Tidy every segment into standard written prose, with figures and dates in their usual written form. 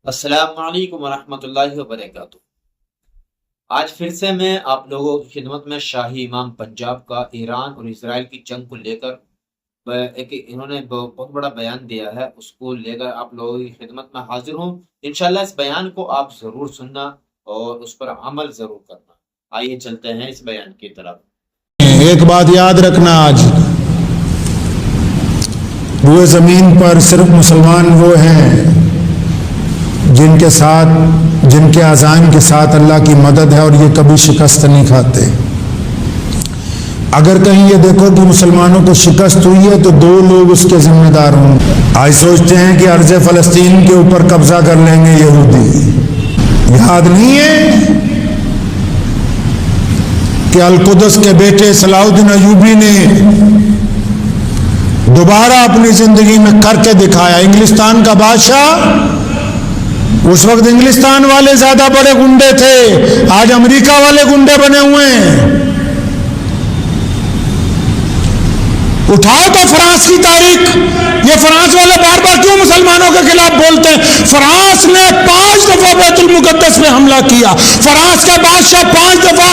السلام علیکم ورحمۃ اللہ وبرکاتہ۔ آج پھر سے میں آپ لوگوں کی خدمت میں شاہی امام پنجاب کا ایران اور اسرائیل کی جنگ کو لے کر انہوں نے بہت بڑا بیان دیا ہے، اس کو لے کر آپ لوگوں کی خدمت میں حاضر ہوں۔ انشاءاللہ اس بیان کو آپ ضرور سننا اور اس پر عمل ضرور کرنا۔ آئیے چلتے ہیں اس بیان کی طرف۔ ایک بات یاد رکھنا، آج روئے زمین پر صرف مسلمان وہ ہیں جن کے اذان کے ساتھ اللہ کی مدد ہے اور یہ کبھی شکست نہیں کھاتے۔ اگر کہیں یہ دیکھو کہ مسلمانوں کو شکست ہوئی ہے تو دو لوگ اس کے ذمہ دار ہوں۔ آج سوچتے ہیں کہ ارض فلسطین کے اوپر قبضہ کر لیں گے یہودی۔ یاد نہیں ہے کہ القدس کے بیٹے صلاح الدین ایوبی نے دوبارہ اپنی زندگی میں کر کے دکھایا۔ انگلستان کا بادشاہ، اس وقت انگلستان والے زیادہ بڑے گنڈے تھے، آج امریکہ والے گنڈے بنے ہوئے ہیں۔ اٹھاؤ تو فرانس کی تاریخ، یہ فرانس والے بار بار کیوں مسلمانوں کے خلاف بولتے ہیں؟ فرانس نے 5 دفعہ بیت المقدس میں حملہ کیا۔ فرانس کا بادشاہ 5 دفعہ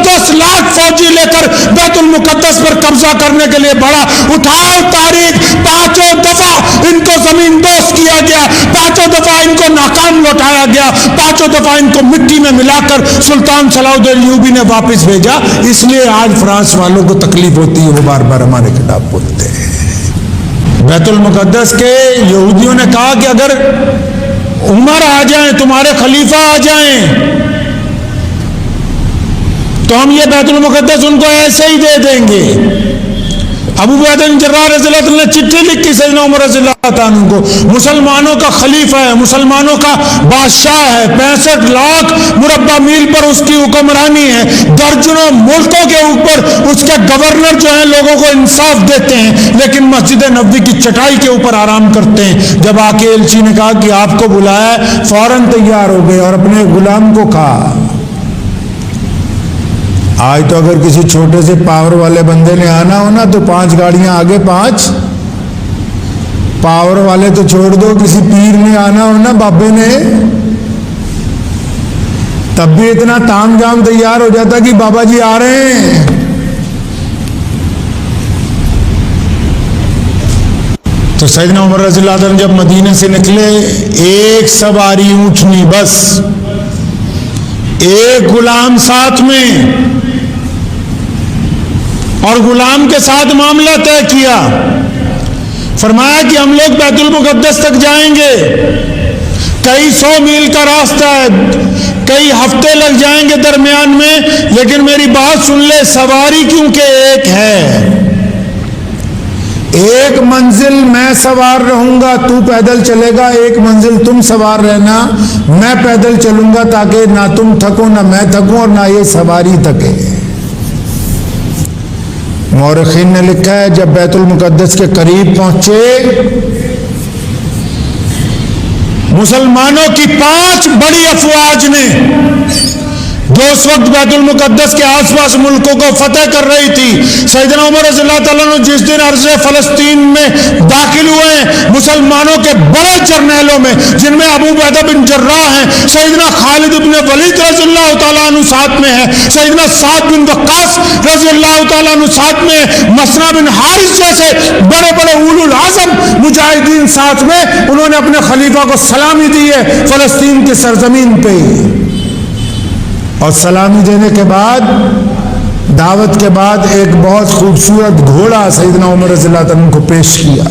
10 لاکھ فوجی لے کر بیت المقدس پر قبضہ کرنے کے لیے بڑھا۔ اٹھاؤ تاریخ، 5 دفعہ ان کو زمین دوست کیا گیا، 5 دفعہ ان کو ناکام لوٹایا گیا، 5 دفعہ ان کو مٹی میں ملا کر سلطان صلاح الدین ایوبی نے واپس بھیجا۔ اس لیے آج فرانس والوں کو تکلیف ہوتی ہے، وہ بار بار ہمارے خلاف بولتے ہیں۔ بیت المقدس کے یہودیوں نے کہا کہ اگر عمر آ جائیں، تمہارے خلیفہ آ جائیں، تو ہم یہ بیت المقدس ان کو ایسے ہی دے دیں گے۔ ابو عبیدہ بن جراح رضی اللہ عنہ نے چٹھی لکھی سیدنا عمر رضی اللہ عنہ کو، مسلمانوں کا خلیفہ ہے، مسلمانوں کا بادشاہ ہے، 65 لاکھ مربع میل پر اس کی حکمرانی ہے، درجنوں ملکوں کے اوپر اس کے گورنر جو ہیں لوگوں کو انصاف دیتے ہیں، لیکن مسجد نبوی کی چٹائی کے اوپر آرام کرتے ہیں۔ جب آ کے ایلچی نے کہا کہ آپ کو بلایا ہے، فوراً تیار ہو گئے اور اپنے غلام کو کہا۔ آج تو اگر کسی چھوٹے سے پاور والے بندے نے آنا ہو نا تو 5 گاڑیاں آگے، 5 پاور والے تو چھوڑ دو، کسی پیر نے آنا ہو نا، بابے نے، تب بھی اتنا تام جام تیار ہو جاتا کہ بابا جی آ رہے ہیں۔ تو سیدنا عمر رضی اللہ عنہ جب مدینے سے نکلے، ایک سواری اونٹنی، بس ایک غلام ساتھ میں، اور غلام کے ساتھ معاملہ طے کیا۔ فرمایا کہ ہم لوگ بیت المقدس تک جائیں گے، کئی 100 میل کا راستہ ہے، کئی ہفتے لگ جائیں گے درمیان میں، لیکن میری بات سن لے، سواری کیونکہ ایک ہے، ایک منزل میں سوار رہوں گا، تو پیدل چلے گا، ایک منزل تم سوار رہنا، میں پیدل چلوں گا، تاکہ نہ تم تھکو نہ میں تھکوں اور نہ یہ سواری تھکے۔ مورخین نے لکھا ہے جب بیت المقدس کے قریب پہنچے، مسلمانوں کی 5 بڑی افواج نے جو اس وقت بیت المقدس کے آس پاس ملکوں کو فتح کر رہی تھی، سیدنا عمر رضی اللہ تعالیٰ عنہ جس دن ارض فلسطین میں داخل ہوئے ہیں، مسلمانوں کے بڑے جرنیلوں میں، جن میں ابو عبیدہ بن جراح ہیں، سیدنا خالد بن ولید رضی اللہ تعالیٰ عنہ ساتھ میں ہے، سیدنا سعد بن وقاص رضی اللہ تعالیٰ عنہ ساتھ میں ہے، مسنا بن حارث جیسے بڑے بڑے اولو العزم مجاہدین ساتھ میں، انہوں نے اپنے خلیفہ کو سلامی دی ہے فلسطین کی سرزمین پہ، اور سلامی دینے کے بعد، دعوت کے بعد، ایک بہت خوبصورت گھوڑا سیدنا عمر رضی اللہ عنہ کو پیش کیا۔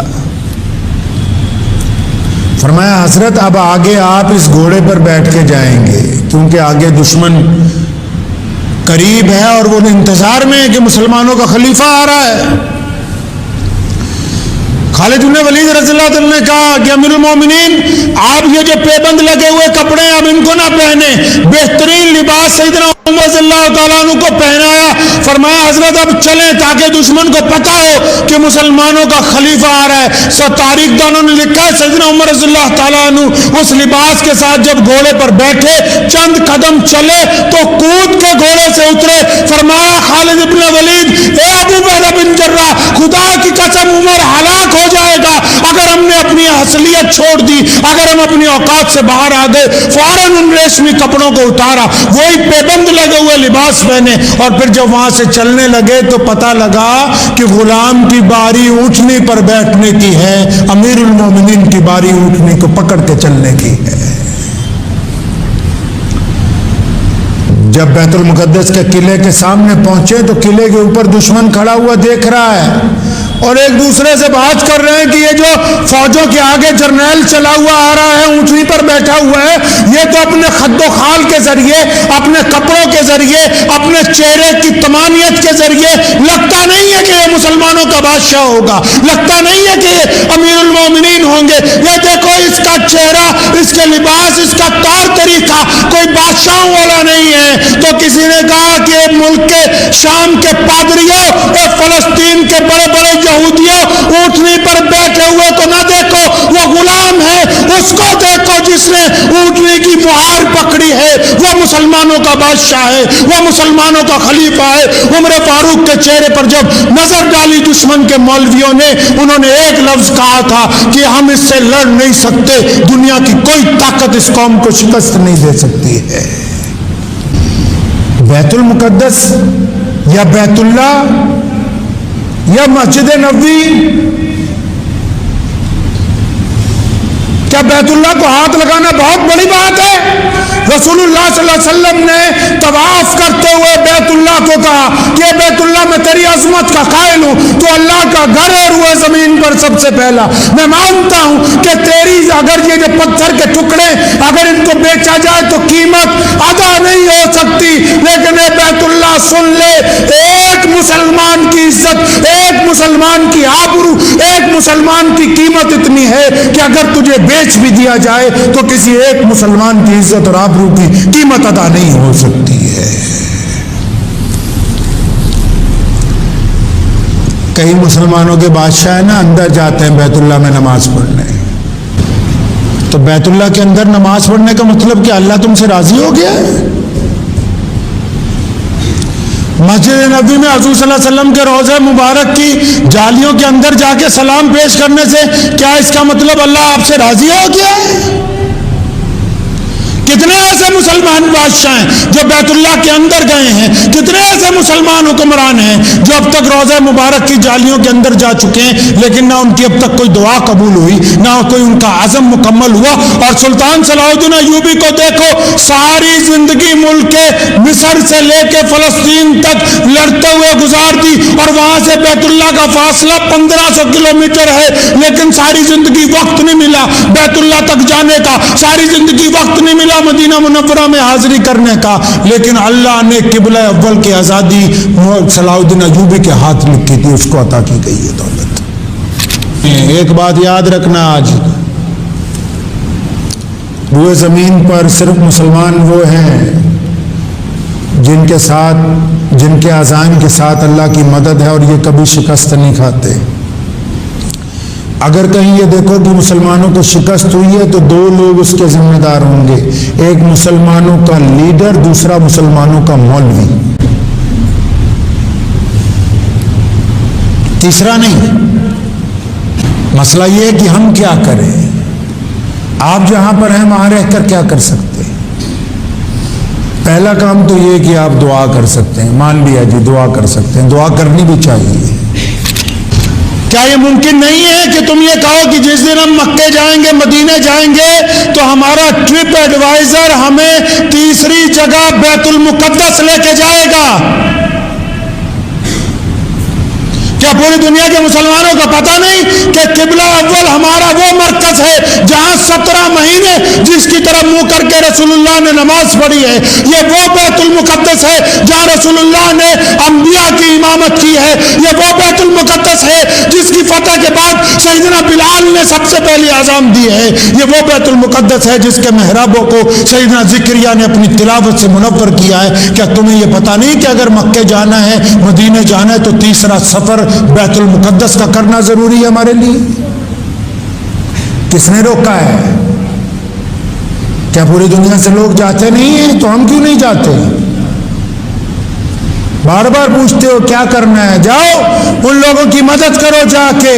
فرمایا حضرت اب آگے آپ اس گھوڑے پر بیٹھ کے جائیں گے، کیونکہ آگے دشمن قریب ہے اور وہ انتظار میں ہے کہ مسلمانوں کا خلیفہ آ رہا ہے۔ خالد بن ولید رضی اللہ عنہ نے کہا کہ امیر المومنین، آپ یہ جو پیبند لگے ہوئے کپڑے اب ان کو نہ پہنے، بہترین لباس سیدنا عمر رضی اللہ تعالیٰ عنہ کو پہنایا۔ فرمایا حضرت اب چلیں تاکہ دشمن کو پتا ہو کہ مسلمانوں کا خلیفہ آ رہا ہے۔ سب تاریخ دانوں نے لکھا ہے سیدنا عمر رضی اللہ تعالیٰ عنہ اس لباس کے ساتھ جب گھوڑے پر بیٹھے، چند قدم چلے تو کود کے گھوڑے سے اترے۔ فرمایا خالد بن ولید، اے ابو عبیدہ بن جراح، خدا کی قسم عمر ہلاک ہو جائے گا اگر ہم نے اپنی اصلیت چھوڑ دی، اگر ہم اپنی اوقات سے باہر آ گئے فوراً ان ریشمی کپڑوں کو اتارا، وہی پیبند لگے ہوئے لباس پہنے، اور پھر جب وہاں سے چلنے لگے تو پتہ لگا کہ غلام کی باری اونٹنی پر بیٹھنے کی ہے، امیر المومنین کی باری اونٹنی کو پکڑ کے چلنے کی ہے۔ جب بیت المقدس کے قلعے کے سامنے پہنچے تو قلعے کے اوپر دشمن کھڑا ہوا دیکھ رہا ہے اور ایک دوسرے سے بات کر رہے ہیں کہ یہ جو فوجوں کے آگے جرنیل چلا ہوا آ رہا ہے، اونٹنی پر بیٹھا ہوا ہے، یہ تو اپنے خد و خال کے ذریعے، اپنے کپڑوں کے ذریعے، اپنے چہرے کی تمانیت کے ذریعے لگتا نہیں ہے کہ یہ مسلمانوں کا بادشاہ ہوگا، لگتا نہیں ہے کہ یہ امیر المومنین ہوں گے۔ یہ دیکھو اس کا چہرہ، اس کے لباس، اس کا طور طریقہ کوئی بادشاہوں والا نہیں ہے۔ تو کسی نے کہا کہ ملک کے شام کے پادریوں، فلسطین کے بڑے بڑے یہودیوں، اونٹنی پر بیٹھے ہوئے کو نہ دیکھو، وہ غلام ہے، اس کو دیکھو جس نے اونٹنی کی مہار پکڑی ہے، وہ مسلمانوں کا بادشاہ ہے، وہ مسلمانوں کا خلیفہ ہے۔ عمر فاروق کے چہرے پر جب نظر ڈالی دشمن کے مولویوں نے، انہوں نے ایک لفظ کہا تھا کہ ہم اس سے لڑ نہیں سکتے، دنیا کی کوئی طاقت اس قوم کو شکست نہیں دے سکتی ہے۔ بیت المقدس یا بیت اللہ یا مسجد نبوی، کیا بیت اللہ کو ہاتھ لگانا بہت بڑی بات ہے؟ رسول اللہ صلی اللہ علیہ وسلم نے طواف کرتے ہوئے بیت اللہ کو کہا کہ بیت اللہ میں تیری عظمت کا قائل ہوں، تو اللہ کا گھر ہے روئے زمین پر سب سے پہلا، میں مانتا ہوں کہ تیری اگر یہ جو پتھر کے ٹکڑے اگر ان کو بیچا جائے تو قیمت ادا نہیں ہو سکتی، لیکن اے بیت اللہ سن لے، ایک مسلمان کی عزت، ایک مسلمان کی آبرو، ایک مسلمان کی قیمت اتنی ہے کہ اگر تجھے بیچ بھی دیا جائے تو کسی ایک مسلمان کی عزت اور آبرو کی قیمت ادا نہیں ہو سکتی ہے۔ کئی مسلمانوں کے بادشاہ ہیں نا، اندر جاتے ہیں بیت اللہ میں نماز پڑھنے، تو بیت اللہ کے اندر نماز پڑھنے کا مطلب کہ اللہ تم سے راضی ہو گیا ہے؟ مسجد نبوی میں حضور صلی اللہ علیہ وسلم کے روضہ مبارک کی جالیوں کے اندر جا کے سلام پیش کرنے سے کیا اس کا مطلب اللہ آپ سے راضی ہو گیا ہے؟ کتنے ایسے مسلمان بادشاہ ہیں جو بیت اللہ کے اندر گئے ہیں، کتنے ایسے مسلمان حکمران ہیں جو اب تک روضہ مبارک کی جالیوں کے اندر جا چکے ہیں، لیکن نہ ان کی اب تک کوئی دعا قبول ہوئی، نہ کوئی ان کا عزم مکمل ہوا۔ اور سلطان صلاح الدین ایوبی کو دیکھو، ساری زندگی ملک مصر سے لے کے فلسطین تک لڑتے ہوئے گزار دی، اور وہاں سے بیت اللہ کا فاصلہ 1500 کلومیٹر ہے، لیکن ساری زندگی وقت نہیں ملا بیت اللہ تک جانے کا، ساری زندگی وقت نہیں ملا مدینہ منورہ میں حاضری کرنے کا، لیکن اللہ نے قبلہ اول کی آزادی صلاح الدین ایوبی کے ہاتھ لکھی تھی، اس کو عطا کی گئی ہے دولت۔ ایک بات یاد رکھنا، آج روئے زمین پر صرف مسلمان وہ ہیں جن کے ساتھ، جن کے اذان کے ساتھ اللہ کی مدد ہے اور یہ کبھی شکست نہیں کھاتے۔ اگر کہیں یہ دیکھو کہ مسلمانوں کو شکست ہوئی ہے تو دو لوگ اس کے ذمہ دار ہوں گے، ایک مسلمانوں کا لیڈر، دوسرا مسلمانوں کا مولوی، تیسرا نہیں۔ مسئلہ یہ ہے کہ ہم کیا کریں، آپ جہاں پر ہیں وہاں رہ کر کیا کر سکتے ہیں؟ پہلا کام تو یہ کہ آپ دعا کر سکتے ہیں، مان لیا جی دعا کر سکتے ہیں، دعا کرنی بھی چاہیے۔ کیا یہ ممکن نہیں ہے کہ تم یہ کہو کہ جس دن ہم مکے جائیں گے، مدینے جائیں گے، تو ہمارا ٹرپ ایڈوائزر ہمیں تیسری جگہ بیت المقدس لے کے جائے گا؟ کیا پوری دنیا کے مسلمانوں کو پتہ نہیں کہ قبلہ اول ہمارا وہ مرکز ہے جہاں 17 مہینے جس کی طرف منہ کر کے رسول اللہ نے نماز پڑھی ہے؟ یہ وہ بیت المقدس ہے جہاں رسول اللہ نے انبیاء کی امامت کی ہے، یہ وہ بیت المقدس ہے جس کی فتح کے بعد سیدنا بلال نے سب سے پہلی اذان دی ہے، یہ وہ بیت المقدس ہے جس کے محرابوں کو سیدنا زکریا نے اپنی تلاوت سے منور کیا ہے۔ کیا تمہیں یہ پتہ نہیں کہ اگر مکے جانا ہے، مدینے جانا ہے، تو تیسرا سفر بیت المقدس کا کرنا ضروری ہے ہمارے لیے؟ کس نے روکا ہے؟ کیا پوری دنیا سے لوگ جاتے نہیں ہیں؟ تو ہم کیوں نہیں جاتے؟ بار بار پوچھتے ہو کیا کرنا ہے، جاؤ ان لوگوں کی مدد کرو، جا کے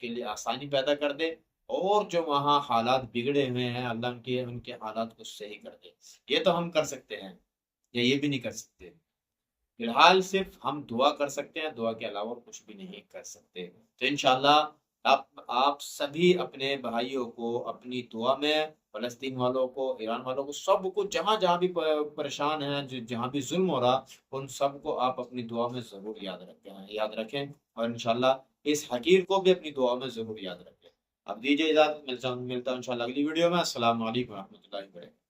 کے لیے آسانی پیدا کر دے، اور جو وہاں حالات بگڑے ہوئے ہیں اللہ ان کے حالات کو صحیح کر دے۔ یہ تو ہم کر سکتے ہیں، یا یہ بھی نہیں کر سکتے؟ فی الحال صرف ہم دعا کر سکتے ہیں، دعا کے علاوہ کچھ بھی نہیں کر سکتے۔ تو انشاءاللہ آپ سبھی اپنے بھائیوں کو اپنی دعا میں، فلسطین والوں کو، ایران والوں کو، سب کو، جہاں جہاں بھی پریشان ہیں، جہاں بھی ظلم ہو رہا، ان سب کو آپ اپنی دعا میں ضرور یاد رکھیں، اور انشاءاللہ اس حقیر کو بھی اپنی دعا میں ضرور یاد رکھیں۔ اب دیجیے اجازت، ملتا ہوں انشاءاللہ اگلی ویڈیو میں۔ السلام علیکم و رحمۃ اللہ وبرکاتہ۔